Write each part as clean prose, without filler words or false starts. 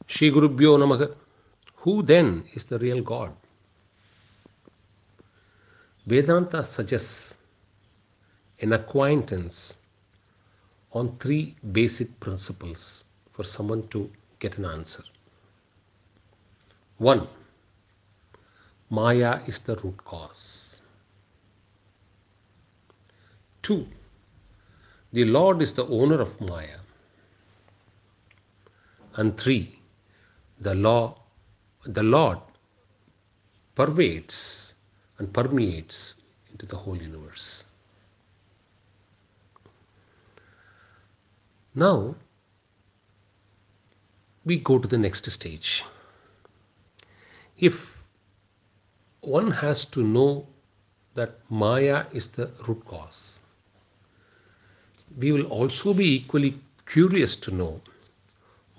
Shri Gurubhyo Namaha. Who then is the real God? Vedanta suggests an acquaintance on three basic principles for someone to get an answer. 1. Maya is the root cause. 2. The Lord is the owner of Maya. And 3. The Lord pervades and permeates into the whole universe. Now, we go to the next stage. If one has to know that Maya is the root cause, we will also be equally curious to know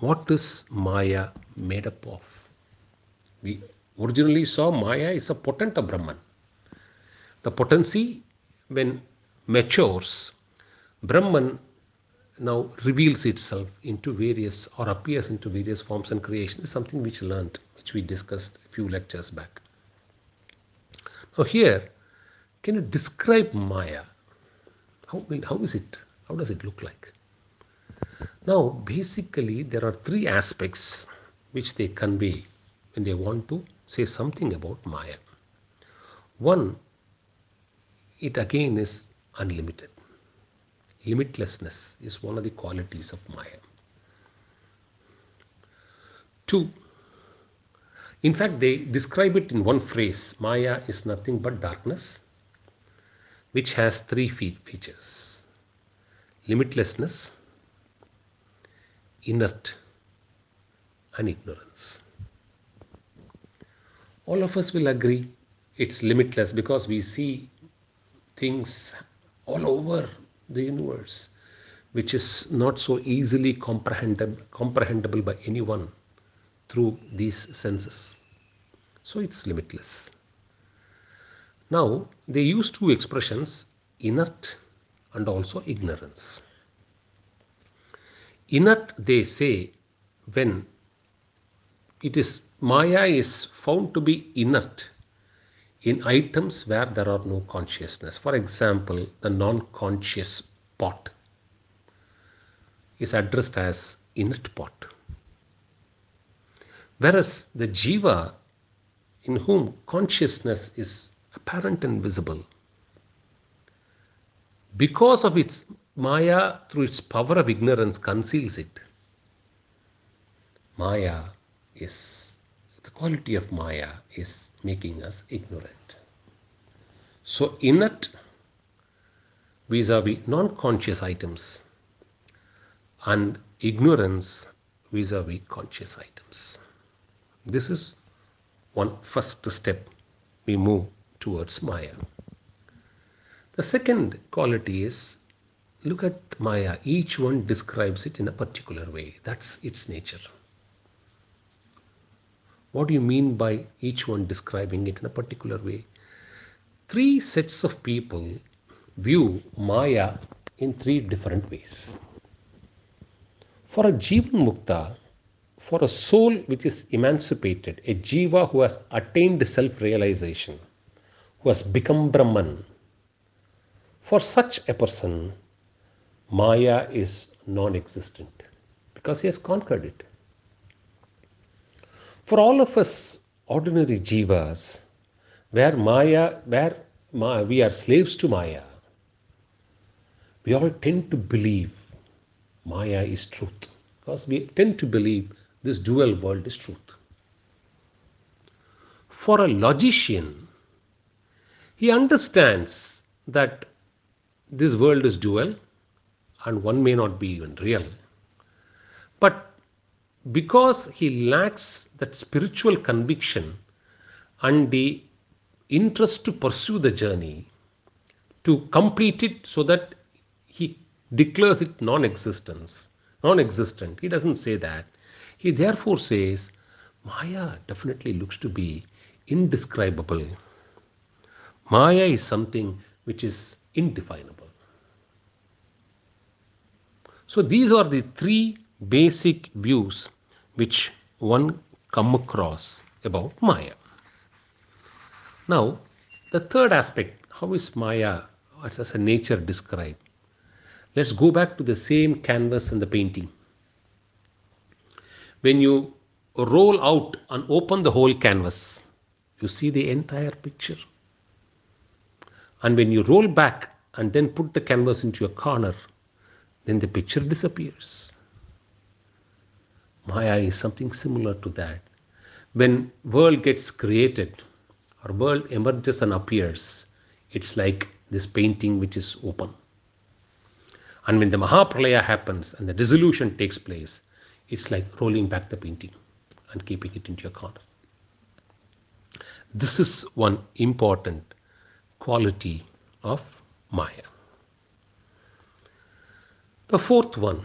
what is Maya made up of. We originally saw Maya is a potent of Brahman. The potency, when matures, Brahman now reveals itself into various or appears into various forms and creation is something which we discussed a few lectures back. Now here, can you describe Maya? How is it? How does it look like? Now, basically, there are three aspects which they convey when they want to say something about Maya. One, it again is unlimited. Limitlessness is one of the qualities of Maya. 2. In fact, they describe it in one phrase. Maya is nothing but darkness, which has three features: limitlessness, inert, and ignorance. All of us will agree it's limitless because we see things all over the universe which is not so easily comprehensible by anyone through these senses. So it's limitless. Now, they use two expressions, inert and also ignorance. Inert, they say, when Maya is found to be inert in items where there are no consciousness. For example, the non-conscious pot is addressed as inert pot. Whereas the Jiva, in whom consciousness is apparent and visible, because of its Maya, through its power of ignorance, conceals it. The quality of Maya is making us ignorant. So inert vis-a-vis non-conscious items and ignorance vis-a-vis conscious items. This is one first step we move towards Maya. The second quality is, look at Maya. Each one describes it in a particular way. That's its nature. What do you mean by each one describing it in a particular way? Three sets of people view Maya in three different ways. For a Jivan Muktha, for a soul which is emancipated, a Jiva who has attained self-realization, who has become Brahman, for such a person, Maya is non-existent because he has conquered it. For all of us ordinary Jivas, where we are slaves to Maya, we all tend to believe Maya is truth because we tend to believe this dual world is truth. For a logician, he understands that this world is dual and one may not be even real. But because he lacks that spiritual conviction and the interest to pursue the journey, to complete it so that he declares it non-existent. He doesn't say that. He therefore says, Maya definitely looks to be indescribable. Maya is something which is indefinable. So these are the three basic views which one come across about Maya. Now, the third aspect, how is Maya as a nature described? Let's go back to the same canvas and the painting. When you roll out and open the whole canvas, you see the entire picture. And when you roll back and then put the canvas into a corner, then the picture disappears. Maya is something similar to that. When world gets created or world emerges and appears, it's like this painting which is open. And when the Mahapralaya happens and the dissolution takes place, it's like rolling back the painting and keeping it into a corner. This is one important quality of Maya. The fourth one,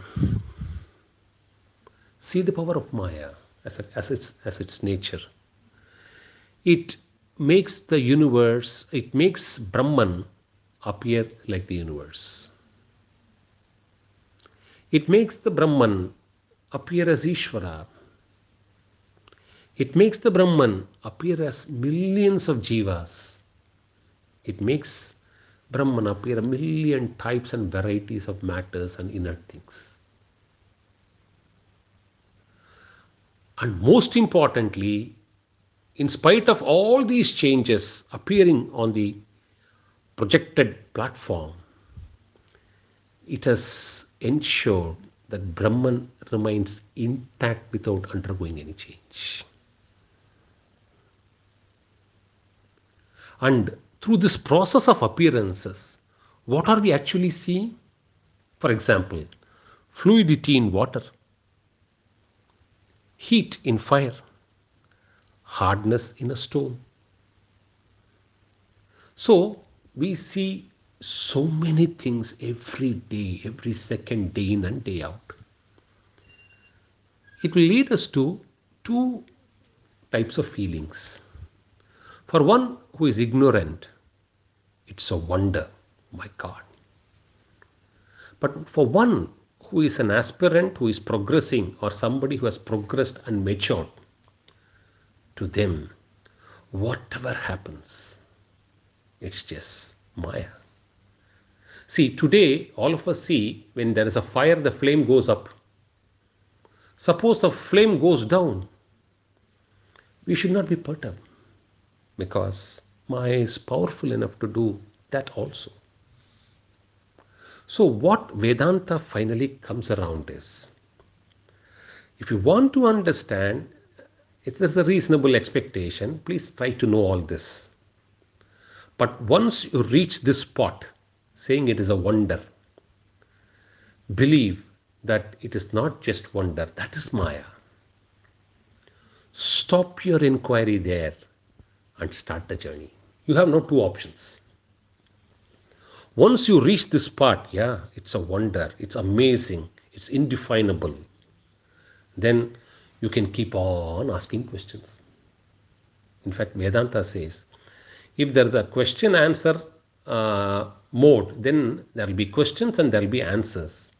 see the power of Maya as its nature. It makes the universe, it makes Brahman appear like the universe. It makes the Brahman appear as Ishvara. It makes the Brahman appear as millions of Jivas. It makes Brahman appear a million types and varieties of matters and inner things. And most importantly, in spite of all these changes appearing on the projected platform, it has ensured that Brahman remains intact without undergoing any change. And through this process of appearances, what are we actually seeing? For example, fluidity in water, heat in fire, hardness in a stone. So we see so many things every day, every second, day in and day out. It will lead us to two types of feelings. For one who is ignorant, it's a wonder, my God. But for one who is an aspirant, who is progressing, or somebody who has progressed and matured, to them, whatever happens, it's just Maya. See, today, all of us see when there is a fire, the flame goes up. Suppose the flame goes down, we should not be perturbed, because Maya is powerful enough to do that also. So what Vedanta finally comes around is, if you want to understand, if there's a reasonable expectation, please try to know all this. But once you reach this spot, saying it is a wonder, believe that it is not just wonder, that is Maya. Stop your inquiry there and start the journey. You have no two options. Once you reach this part, yeah, it's a wonder, it's amazing, it's indefinable, then you can keep on asking questions. In fact, Vedanta says, if there is a question answer mode, then there will be questions and there will be answers.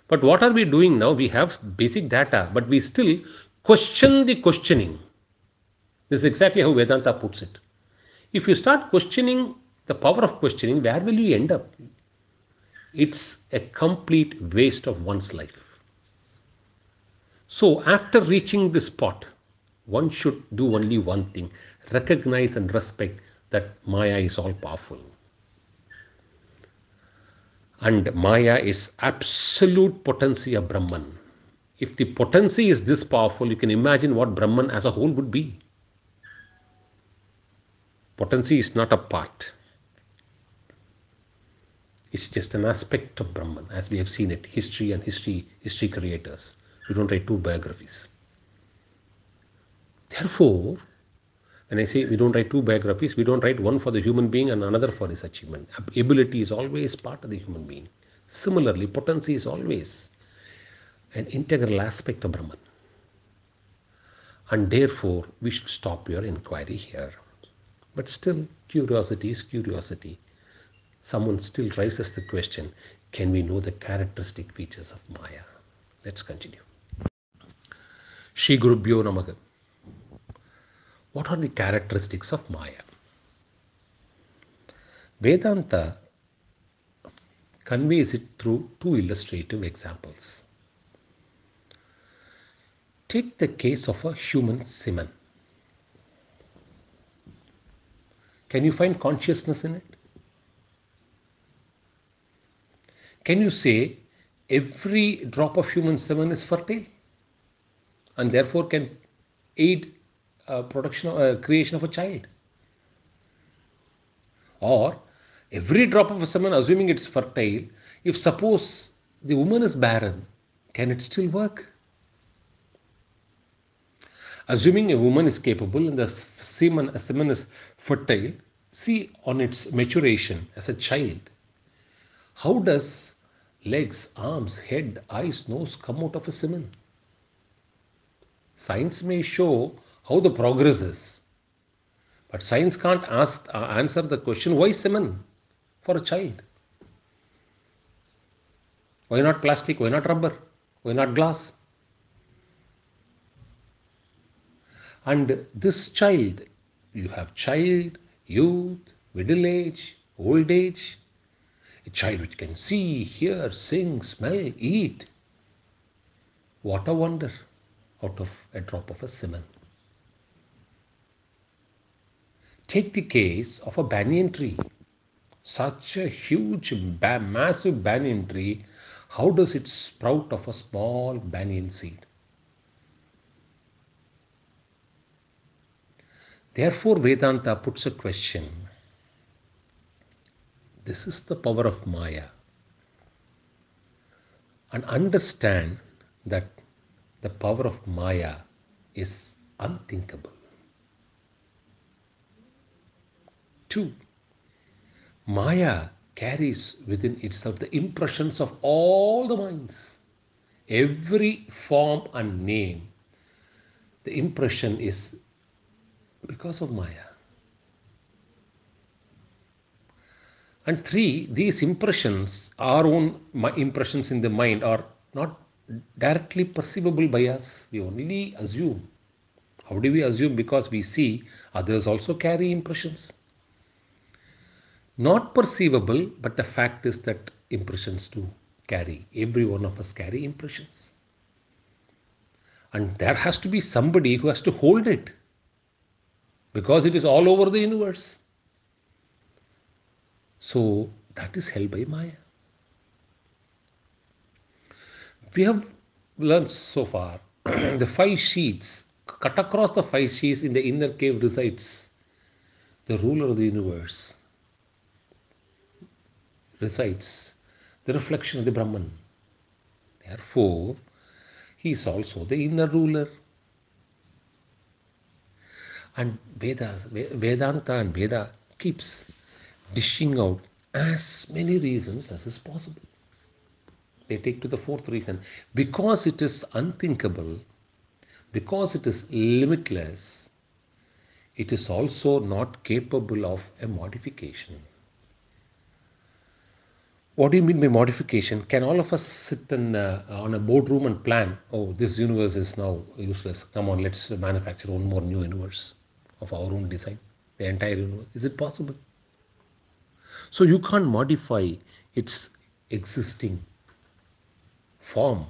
But what are we doing now? We have basic data, but we still question the questioning. This is exactly how Vedanta puts it. If you start questioning the power of questioning, where will you end up? It's a complete waste of one's life. So after reaching this spot, one should do only one thing: recognize and respect that Maya is all powerful. And Maya is absolute potency of Brahman. If the potency is this powerful, you can imagine what Brahman as a whole would be. Potency is not a part. It's just an aspect of Brahman, as we have seen it, history and history creators. We don't write two biographies. Therefore, when I say we don't write two biographies, we don't write one for the human being and another for his achievement. Ability is always part of the human being. Similarly, potency is always an integral aspect of Brahman. And therefore, we should stop your inquiry here. But still, curiosity is curiosity. Someone still raises the question, can we know the characteristic features of Maya? Let's continue. Shri Gurubhyo Namaha. What are the characteristics of Maya? Vedanta conveys it through two illustrative examples. Take the case of a human semen. Can you find consciousness in it? Can you say every drop of human semen is fertile and therefore can aid creation of a child? Or every drop of a semen, assuming it's fertile, if suppose the woman is barren, can it still work? Assuming a woman is capable and the semen is fertile, see on its maturation as a child, how does legs, arms, head, eyes, nose come out of a semen? Science may show how the progress is, but science can't answer the question, why semen for a child? Why not plastic? Why not rubber? Why not glass? And this child, you have child, youth, middle age, old age, a child which can see, hear, sing, smell, eat. What a wonder out of a drop of a semen. Take the case of a banyan tree. Such a huge, massive banyan tree, how does it sprout of a small banyan seed? Therefore, Vedanta puts a question. This is the power of Maya. And understand that the power of Maya is unthinkable. 2. Maya carries within itself the impressions of all the minds. Every form and name, the impression is because of Maya. And 3, these impressions, our own impressions in the mind, are not directly perceivable by us. We only assume. How do we assume? Because we see others also carry impressions. Not perceivable, but the fact is that impressions do carry. Every one of us carry impressions. And there has to be somebody who has to hold it, because it is all over the universe. So that is held by Maya. We have learned so far the 5 sheets, cut across the 5 sheets in the inner cave resides the ruler of the universe, resides the reflection of the Brahman. Therefore, he is also the inner ruler. And Vedanta and Veda keeps dishing out as many reasons as is possible. They take to the 4th reason. Because it is unthinkable, because it is limitless, it is also not capable of a modification. What do you mean by modification? Can all of us sit on a boardroom and plan, oh, this universe is now useless. Come on, let's manufacture one more new universe of our own design, the entire universe. Is it possible? So you can't modify its existing form.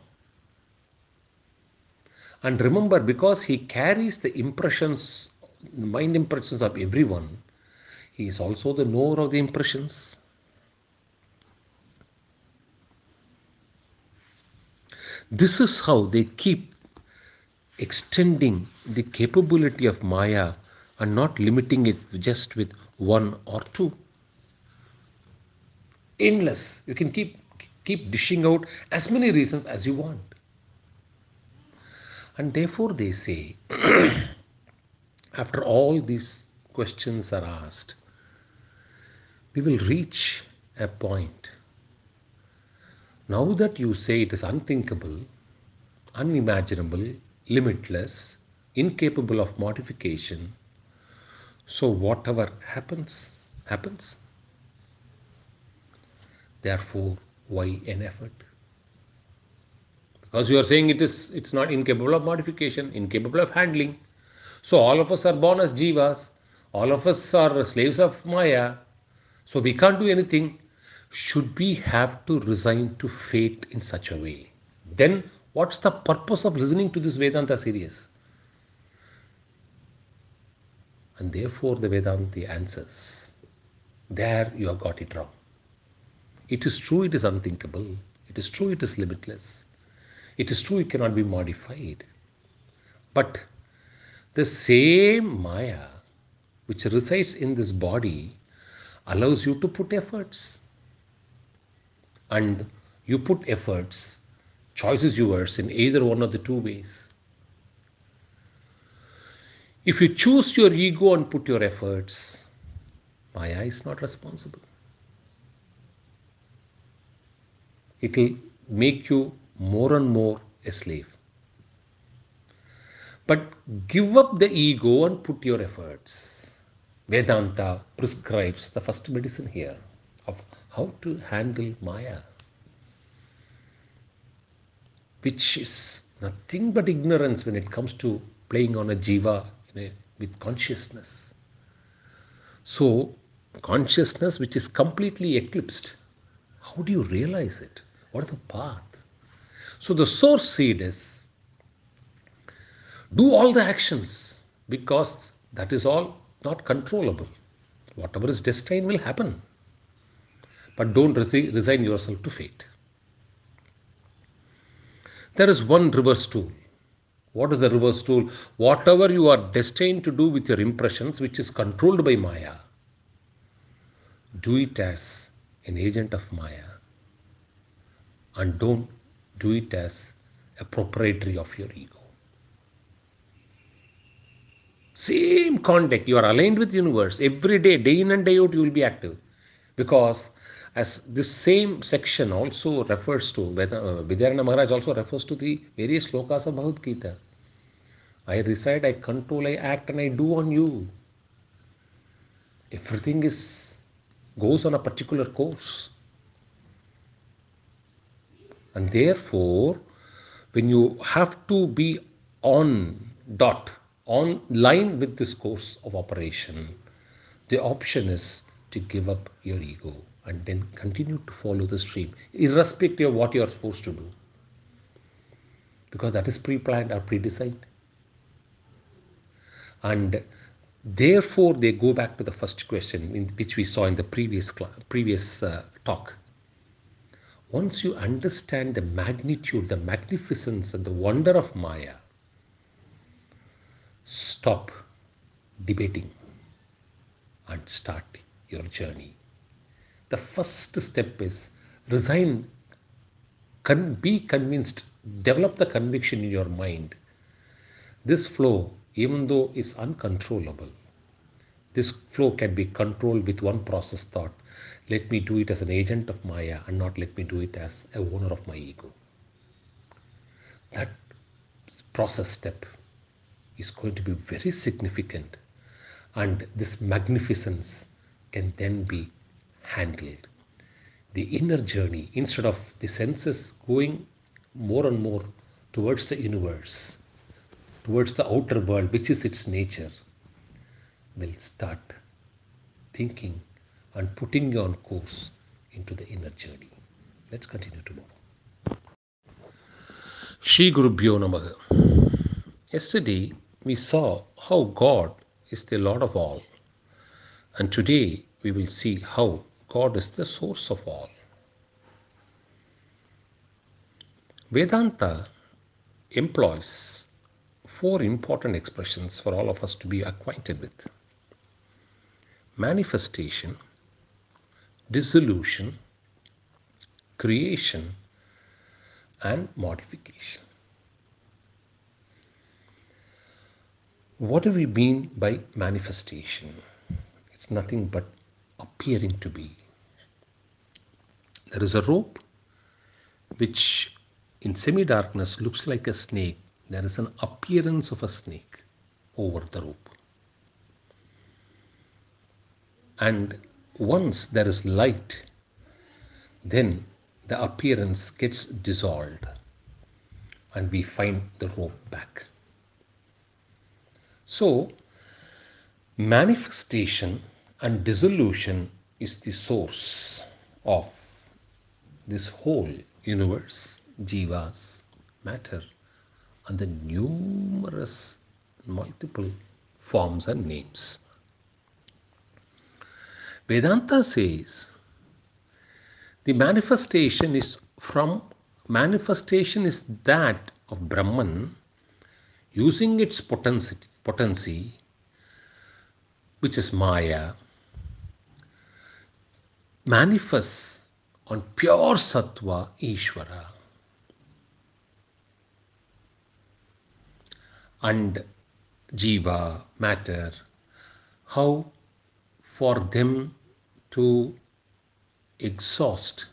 And remember, because he carries the impressions, mind impressions of everyone, he is also the knower of the impressions. This is how they keep extending the capability of Maya and not limiting it just with 1 or 2. Endless. You can keep dishing out as many reasons as you want. And therefore they say, after all these questions are asked, we will reach a point. Now that you say it is unthinkable, unimaginable, limitless, incapable of modification, so whatever happens, happens. Therefore, why an effort? Because you are saying it's not incapable of modification, incapable of handling. So all of us are born as Jivas. All of us are slaves of Maya. So we can't do anything. Should we have to resign to fate in such a way? Then what's the purpose of listening to this Vedanta series? And therefore the Vedanta answers. There you have got it wrong. It is true it is unthinkable. It is true it is limitless. It is true it cannot be modified. But the same Maya which resides in this body allows you to put efforts. And you put efforts, choice is yours in either one of the two ways. If you choose your ego and put your efforts, Maya is not responsible. It will make you more and more a slave. But give up the ego and put your efforts. Vedanta prescribes the first medicine here of how to handle Maya, which is nothing but ignorance when it comes to playing on a jiva with consciousness. So, consciousness which is completely eclipsed, how do you realize it? What is the path? So, the source seed is do all the actions because that is all not controllable. Whatever is destined will happen. But don't resign yourself to fate. There is one reverse tool. What is the reverse tool? Whatever you are destined to do with your impressions, which is controlled by Maya, do it as an agent of Maya and don't do it as a proprietary of your ego. Same contact, you are aligned with the universe. Every day, day in and day out, you will be active. Because as this same section also refers to, Vidyaranya Maharaj also refers to the various slokas of Bhagavad Gita. I reside, I control, I act and I do on you. Everything goes on a particular course. And therefore, when you have to be on line with this course of operation, the option is to give up your ego and then continue to follow the stream, irrespective of what you are forced to do. Because that is pre-planned or pre-designed. And therefore, they go back to the first question, which we saw in the previous talk. Once you understand the magnitude, the magnificence, and the wonder of Maya, stop debating and start your journey. The first step is resign, be convinced, develop the conviction in your mind. This flow, even though it's uncontrollable, this flow can be controlled with one process thought. Let me do it as an agent of Maya and not let me do it as a owner of my ego. That process step is going to be very significant, and this magnificence can then be handled. The inner journey, instead of the senses going more and more towards the universe, towards the outer world, which is its nature, will start thinking and putting you on course into the inner journey. Let's continue tomorrow. Shri Gurubhyo Namaha. Yesterday we saw how God is the Lord of all, and today we will see how God is the source of all. Vedanta employs 4 important expressions for all of us to be acquainted with: manifestation, dissolution, creation, and modification. What do we mean by manifestation? It's nothing but appearing to be. There is a rope which in semi-darkness looks like a snake. There is an appearance of a snake over the rope. And once there is light, then the appearance gets dissolved. and we find the rope back. So, manifestation and dissolution is the source of this whole universe, jivas, matter, and the numerous multiple forms and names. Vedanta says the manifestation is that of Brahman using its potency, which is Maya, manifests on pure Sattva Ishvara. And Jiva, matter, how for them to exhaust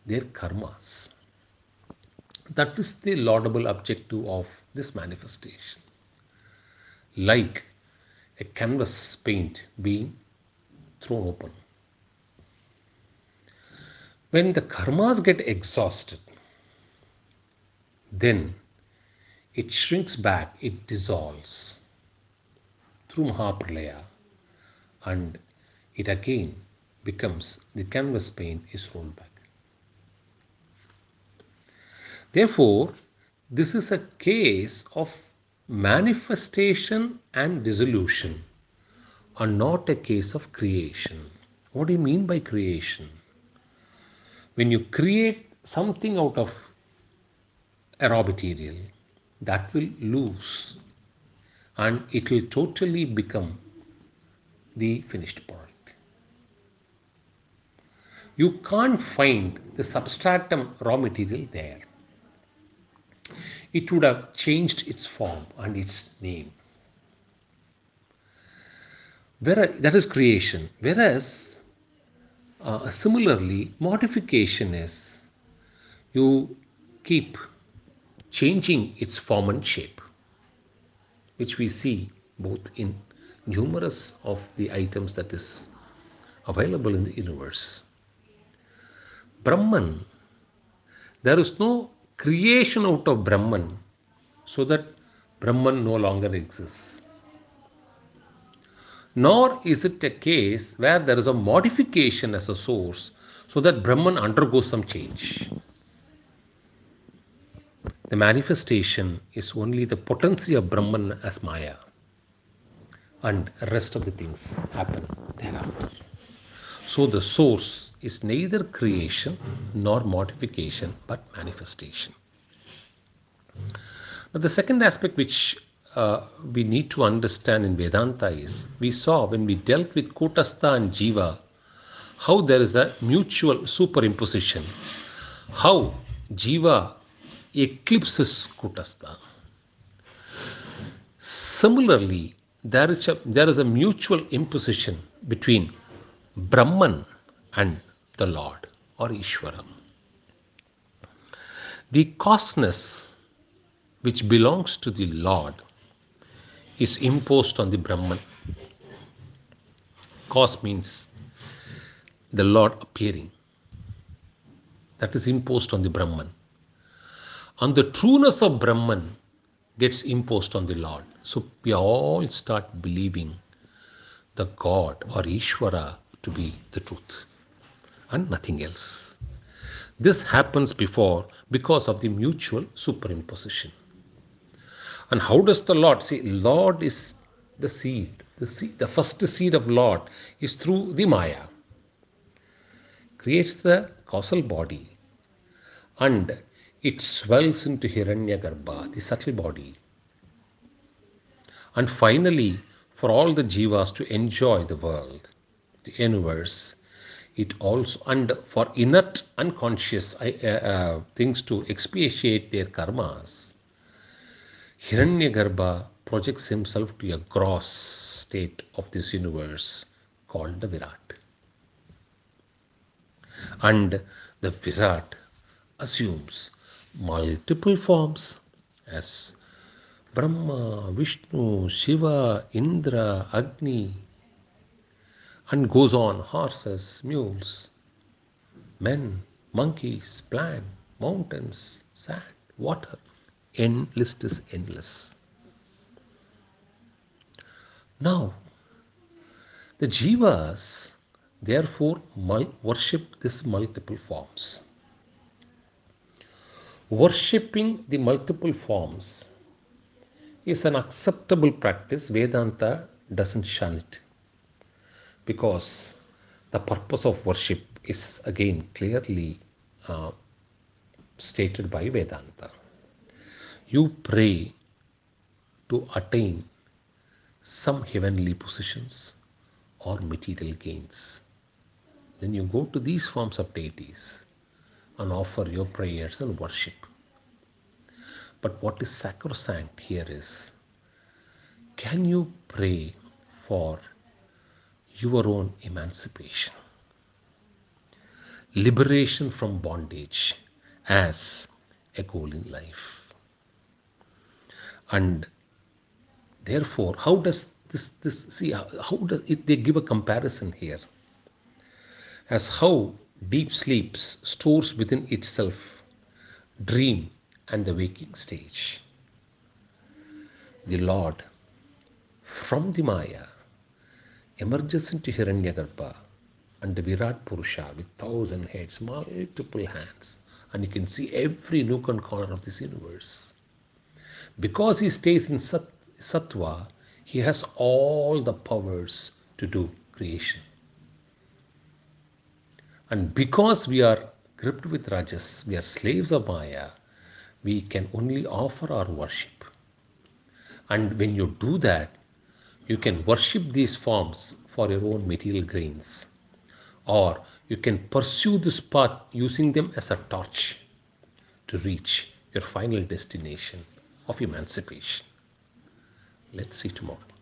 their karmas. That is the laudable objective of this manifestation. Like a canvas paint being thrown open. When the karmas get exhausted, then it shrinks back, it dissolves through Mahapralaya, and it again becomes the canvas paint is rolled back. Therefore, this is a case of manifestation and dissolution, and not a case of creation. What do you mean by creation? When you create something out of a raw material, that will lose and it will totally become the finished product. You can't find the substratum raw material there. It would have changed its form and its name. That is creation. Whereas, similarly, modification is you keep changing its form and shape, which we see both in numerous of the items that is available in the universe. Brahman, there is no creation out of Brahman so that Brahman no longer exists. Nor is it a case where there is a modification as a source so that Brahman undergoes some change. The manifestation is only the potency of Brahman as Maya, and the rest of the things happen thereafter. So the source is neither creation nor modification but manifestation. But the second aspect which we need to understand in Vedanta is, we saw when we dealt with Kutastha and Jiva, how there is a mutual superimposition, how Jiva eclipses Kutastha. Similarly, there is a mutual imposition between Brahman and the Lord or Ishvara. The causeness which belongs to the Lord is imposed on the Brahman. Cause means the Lord appearing. That is imposed on the Brahman. And the trueness of Brahman gets imposed on the Lord. So we all start believing the God or Ishvara to be the truth and nothing else. This happens because of the mutual superimposition. And how does the Lord? See, Lord is the seed. The first seed of Lord is through the Maya. Creates the causal body. And it swells into Hiranyagarbha, the subtle body. And finally, for all the Jivas to enjoy the world, the universe, it also, and for inert, unconscious things to expiate their karmas, Hiranyagarbha projects himself to a gross state of this universe called the Virat. And the Virat assumes multiple forms as Brahma, Vishnu, Shiva, Indra, Agni, and goes on: horses, mules, men, monkeys, plant, mountains, sand, water, List is endless. Now, the Jivas therefore worship these multiple forms. Worshipping the multiple forms is an acceptable practice. Vedanta doesn't shun it because the purpose of worship is again clearly uh, stated by Vedanta. You pray to attain some heavenly positions or material gains. Then you go to these forms of deities and offer your prayers and worship. But what is sacrosanct here is, can you pray for your own emancipation, liberation from bondage as a goal in life? And therefore, how does this see, how does it, they give a comparison here as how deep sleeps stores within itself dream and the waking stage. The Lord from the Maya emerges into Hiranyagarbha and the Virat Purusha with 1,000 heads, multiple hands, and you can see every nook and corner of this universe. Because he stays in Sattva, he has all the powers to do creation. And because we are gripped with Rajas, we are slaves of Maya, we can only offer our worship. And when you do that, you can worship these forms for your own material gains. Or you can pursue this path using them as a torch to reach your final destination of emancipation. Let's see tomorrow.